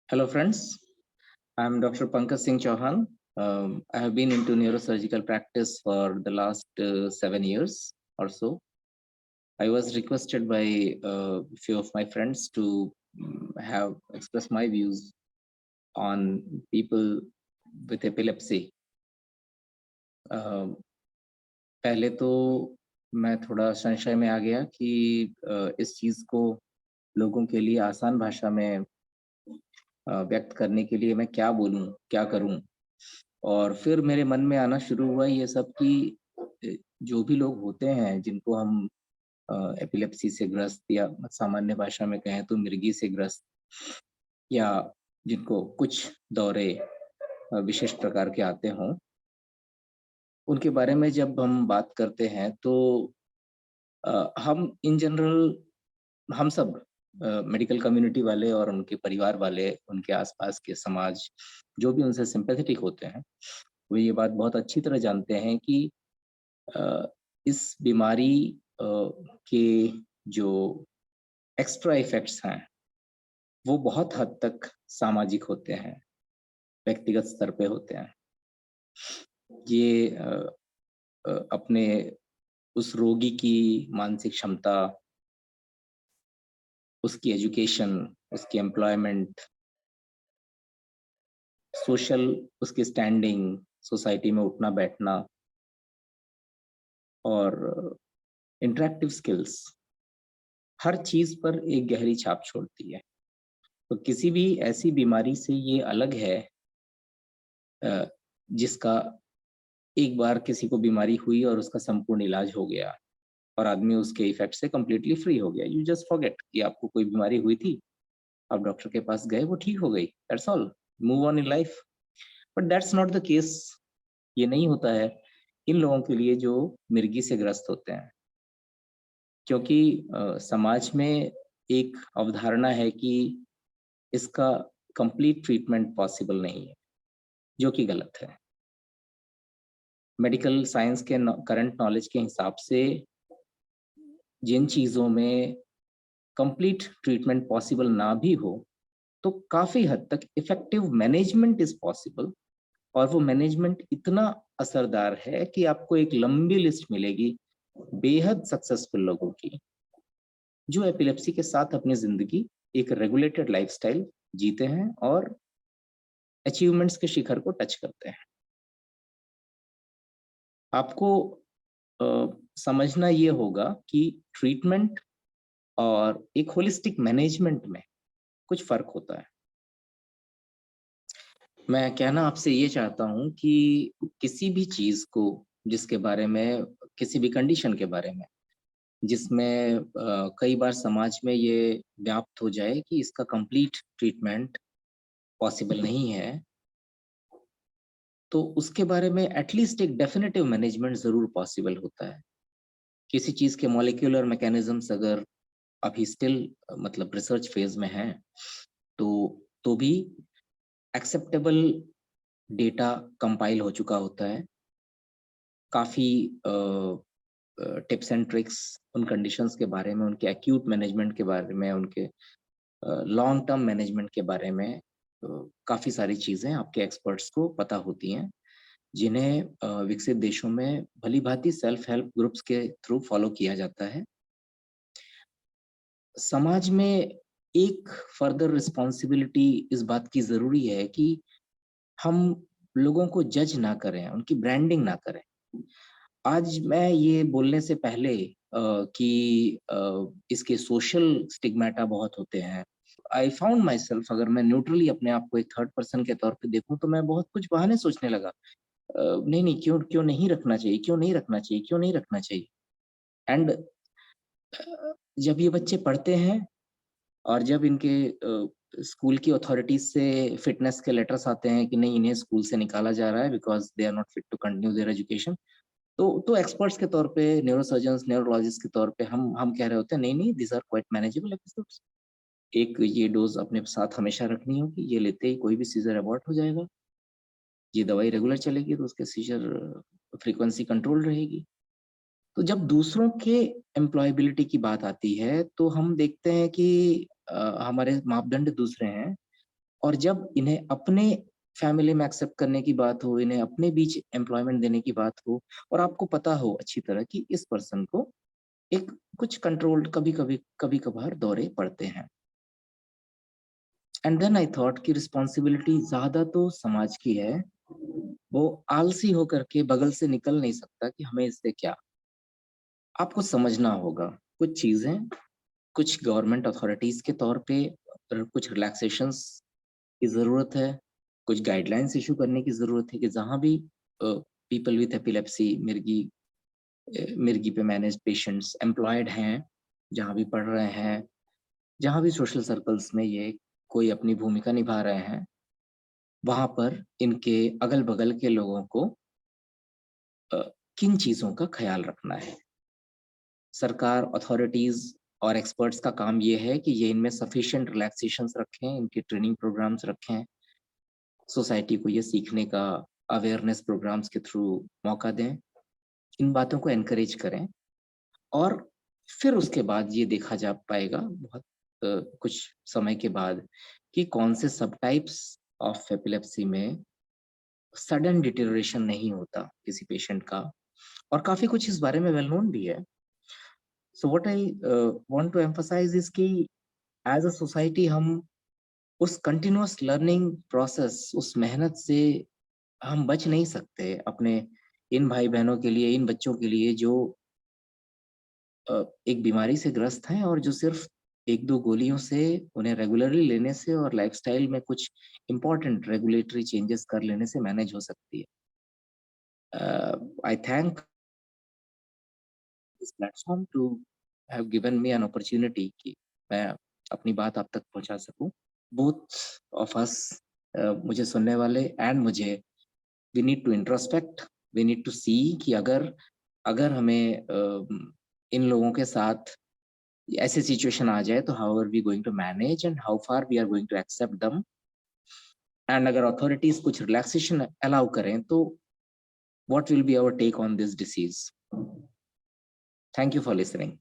Hello, friends. I'm Dr. Pankaj Singh Chauhan. I have been into neurosurgical practice for the last 7 years or so. I was requested by a few of my friends to have express my views on people with epilepsy. पहले तो मैं थोड़ा संशय में आ गया कि इस चीज को लोगों के लिए आसान भाषा में व्यक्त करने के लिए मैं क्या बोलूं, क्या करूं। और फिर मेरे मन में आना शुरू हुआ ये सब कि जो भी लोग होते हैं जिनको हम एपिलेप्सी से ग्रस्त या सामान्य भाषा में कहें तो मिर्गी से ग्रस्त या जिनको कुछ दौरे विशेष प्रकार के आते हों, उनके बारे में जब हम बात करते हैं तो हम इन जनरल हम सब मेडिकल कम्युनिटी वाले और उनके परिवार वाले, उनके आसपास के समाज, जो भी उनसे सिंपैथेटिक होते हैं, वो ये बात बहुत अच्छी तरह जानते हैं कि इस बीमारी के जो एक्स्ट्रा इफेक्ट्स हैं, वो बहुत हद तक सामाजिक होते हैं, व्यक्तिगत स्तर पे होते हैं। ये अपने उस रोगी की मानसिक क्षमता, उसकी एजुकेशन, उसकी एम्प्लॉयमेंट, सोशल उसकी स्टैंडिंग, सोसाइटी में उठना बैठना और इंटरेक्टिव स्किल्स, हर चीज पर एक गहरी छाप छोड़ती है। तो किसी भी ऐसी बीमारी से ये अलग है जिसका एक बार किसी को बीमारी हुई और उसका संपूर्ण इलाज हो गया और आदमी उसके इफेक्ट से कंप्लीटली फ्री हो गया। यू जस्ट फॉरगेट कि आपको कोई बीमारी हुई थी, आप डॉक्टर के पास गए, वो ठीक हो गई, that's all, move on in life. But that's not the case. ये नहीं होता है इन लोगों के लिए जो मिर्गी से ग्रस्त होते हैं, क्योंकि समाज में एक अवधारणा है कि इसका कंप्लीट ट्रीटमेंट पॉसिबल नहीं है, जो कि गलत है। मेडिकल साइंस के करंट नॉलेज के हिसाब से जिन चीज़ों में कंप्लीट ट्रीटमेंट पॉसिबल ना भी हो, तो काफ़ी हद तक इफ़ेक्टिव मैनेजमेंट इज़ पॉसिबल। और वो मैनेजमेंट इतना असरदार है कि आपको एक लंबी लिस्ट मिलेगी बेहद सक्सेसफुल लोगों की, जो एपिलेप्सी के साथ अपनी ज़िंदगी एक रेगुलेटेड लाइफ़स्टाइल जीते हैं और अचीवमेंट्स के शिखर को टच करते हैं। आपको समझना ये होगा कि ट्रीटमेंट और एक होलिस्टिक मैनेजमेंट में कुछ फ़र्क होता है। मैं कहना आपसे ये चाहता हूँ कि किसी भी चीज़ को जिसके बारे में, किसी भी कंडीशन के बारे में, जिसमें कई बार समाज में ये व्याप्त हो जाए कि इसका कंप्लीट ट्रीटमेंट पॉसिबल नहीं है, तो उसके बारे में एटलीस्ट एक डेफिनेटिव मैनेजमेंट ज़रूर पॉसिबल होता है। किसी चीज़ के मॉलिक्यूलर मैकेनिज़्म्स अगर अभी स्टिल मतलब रिसर्च फेज़ में हैं, तो भी एक्सेप्टेबल डेटा कंपाइल हो चुका होता है। काफ़ी टिप्स एंड ट्रिक्स उन कंडीशंस के बारे में, उनके एक्यूट मैनेजमेंट के बारे में, उनके लॉन्ग टर्म मैनेजमेंट के बारे में काफ़ी सारी चीज़ें आपके एक्सपर्ट्स को पता होती हैं, जिन्हें विकसित देशों में भली-भांति सेल्फ हेल्प ग्रुप्स के थ्रू फॉलो किया जाता है। समाज में एक फर्दर रिस्पॉन्सिबिलिटी इस बात की ज़रूरी है कि हम लोगों को जज ना करें, उनकी ब्रांडिंग ना करें। आज मैं ये बोलने से पहले कि इसके सोशल स्टिग्माटा बहुत होते हैं। आई फाउंड माई सेल्फ, अगर मैं न्यूट्रली अपने आप को एक थर्ड पर्सन के तौर पे देखूँ तो मैं बहुत कुछ बहाने सोचने लगा। नहीं, क्यों क्यों नहीं रखना चाहिए, क्यों नहीं रखना चाहिए, क्यों नहीं रखना चाहिए? एंड जब ये बच्चे पढ़ते हैं और जब इनके स्कूल की अथॉरिटीज़ से फिटनेस के लेटर्स आते हैं कि नहीं, इन्हें स्कूल से निकाला जा रहा है because they are not fit to continue their education. तो एक्सपर्ट्स के तौर पे, न्यूरोसर्जन्स, न्यूरोलॉजिस्ट के तौर पे हम कह रहे होते हैं, नहीं, these are quite manageable episodes. एक ये डोज़ अपने साथ हमेशा रखनी होगी, ये लेते ही कोई भी सीज़र अबॉर्ट हो जाएगा। ये दवाई रेगुलर चलेगी तो उसके सीज़र फ्रीक्वेंसी कंट्रोल रहेगी। तो जब दूसरों के एम्प्लॉयबिलिटी की बात आती है, तो हम देखते हैं कि हमारे मापदंड दूसरे हैं। और जब इन्हें अपने फैमिली में एक्सेप्ट करने की बात हो, इन्हें अपने बीच एम्प्लॉयमेंट देने की बात हो और आपको पता हो अच्छी तरह कि इस पर्सन को एक कुछ कंट्रोल्ड कभी-कभार दौरे पड़ते हैं। एंड देन आई थॉट कि रिस्पॉन्सिबिलिटी ज़्यादा तो समाज की है। वो आलसी होकर के बगल से निकल नहीं सकता कि हमें इससे क्या? आपको समझना होगा, कुछ चीज़ें, कुछ गवर्नमेंट अथॉरिटीज़ के तौर पे कुछ रिलैक्सेशंस की ज़रूरत है, कुछ गाइडलाइंस इश्यू करने की ज़रूरत है कि जहाँ भी पीपल विथ एपिलेप्सी मिर्गी पे मैनेज्ड पेशेंट्स एम्प्लॉयड हैं, जहाँ भी पढ़ रहे हैं, जहाँ भी सोशल सर्कल्स में ये कोई अपनी भूमिका निभा रहे हैं, वहाँ पर इनके अगल-बगल के लोगों को अ, किन चीज़ों का ख़्याल रखना है। सरकार, अथॉरिटीज़ और एक्सपर्ट्स का काम ये है कि ये इनमें सफिशिएंट रिलैक्सेशंस रखें, इनके ट्रेनिंग प्रोग्राम्स रखें, सोसाइटी को ये सीखने का अवेयरनेस प्रोग्राम्स के थ्रू मौका दें, इन बातों को एनकरेज करें और फिर उसके बाद ये देखा जा पाएगा बहुत कुछ समय के बाद कि कौन से सबटाइप्स ऑफ एपिलेप्सी में सडन डिटेरियोरेशन नहीं होता किसी पेशेंट का और काफ़ी कुछ इस बारे में वेल नोन भी है। So what I want to emphasize is कि एज़ अ सोसाइटी हम उस कंटीन्यूअस लर्निंग प्रोसेस, उस मेहनत से हम बच नहीं सकते अपने इन भाई-बहनों के लिए, इन बच्चों के लिए जो एक बीमारी से ग्रस्त हैं और जो सिर्फ़ 1-2 गोलियों से उन्हें रेगुलरली लेने से और लाइफ़स्टाइल में कुछ इम्पोर्टेंट रेगुलेटरी चेंजेस कर लेने से मैनेज हो सकती है। I thank this platform to have given me an opportunity कि मैं अपनी बात आप तक पहुँचा सकूँ। Both of us मुझे सुनने वाले एंड मुझे we need to introspect, we need to see कि अगर अगर हमें इन लोगों के साथ ऐसी सिचुएशन आ जाए तो how are we going to manage and how far we are going to accept them and अगर अथॉरिटीज कुछ रिलैक्सेशन अलाउ करें तो what will be our take on this disease. Thank you for listening.